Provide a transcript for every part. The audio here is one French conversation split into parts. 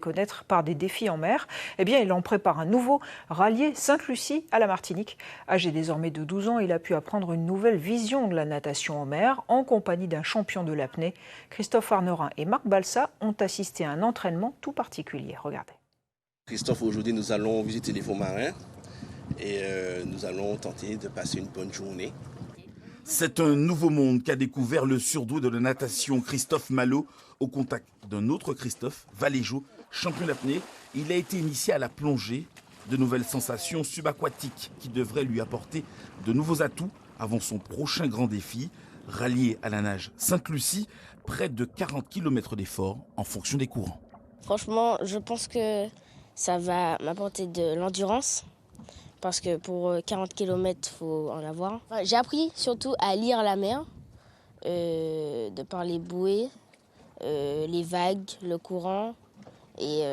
Connaître par des défis en mer, eh bien, il en prépare un nouveau, rallié Sainte-Lucie à la Martinique. Âgé désormais de 12 ans, il a pu apprendre une nouvelle vision de la natation en mer en compagnie d'un champion de l'apnée. Christophe Arnerin et Marc Balsa ont assisté à un entraînement tout particulier. Regardez. Christophe, aujourd'hui, nous allons visiter les fonds marins et nous allons tenter de passer une bonne journée. C'est un nouveau monde qu'a découvert le surdoué de la natation Christophe Malo au contact d'un autre Christophe, Valéjo, champion d'apnée. Il a été initié à la plongée, de nouvelles sensations subaquatiques qui devraient lui apporter de nouveaux atouts avant son prochain grand défi, rallié à la nage Sainte-Lucie, près de 40 km d'effort en fonction des courants. Franchement, je pense que ça va m'apporter de l'endurance. Parce que pour 40 km, il faut en avoir. Enfin, j'ai appris surtout à lire la mer, de par les bouées, les vagues, le courant. Et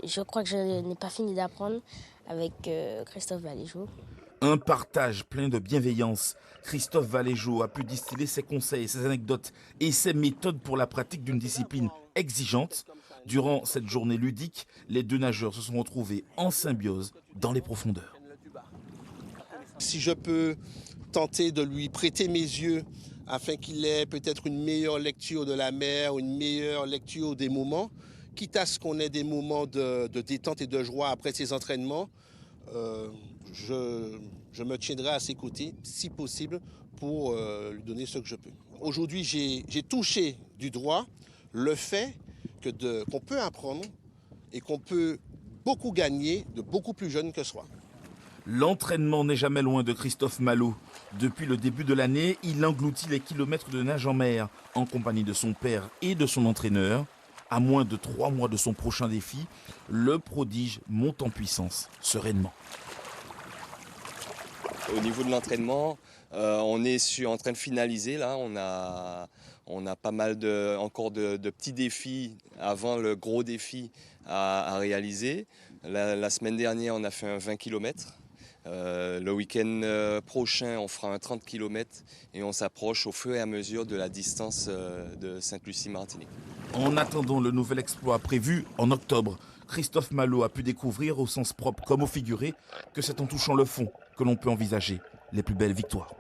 je crois que je n'ai pas fini d'apprendre avec Christophe Valéjo. Un partage plein de bienveillance. Christophe Valéjo a pu distiller ses conseils, ses anecdotes et ses méthodes pour la pratique d'une discipline exigeante. Durant cette journée ludique, les deux nageurs se sont retrouvés en symbiose dans les profondeurs. Si je peux tenter de lui prêter mes yeux afin qu'il ait peut-être une meilleure lecture de la mer, une meilleure lecture des moments, quitte à ce qu'on ait des moments de détente et de joie après ces entraînements, je me tiendrai à ses côtés, si possible, pour lui donner ce que je peux. Aujourd'hui, j'ai touché du doigt le fait qu'on peut apprendre et qu'on peut beaucoup gagner de beaucoup plus jeune que soi. L'entraînement n'est jamais loin de Christophe Malo. Depuis le début de l'année, il engloutit les kilomètres de nage en mer en compagnie de son père et de son entraîneur. À moins de 3 mois de son prochain défi, le prodige monte en puissance sereinement. Au niveau de l'entraînement, on est en train de finaliser. Là, on a pas mal encore de petits défis avant le gros défi à réaliser. La semaine dernière, on a fait un 20 km. Le week-end prochain, on fera un 30 km et on s'approche au fur et à mesure de la distance de Sainte-Lucie-Martinique. En attendant le nouvel exploit prévu en octobre, Christophe Malo a pu découvrir au sens propre comme au figuré que c'est en touchant le fond que l'on peut envisager les plus belles victoires.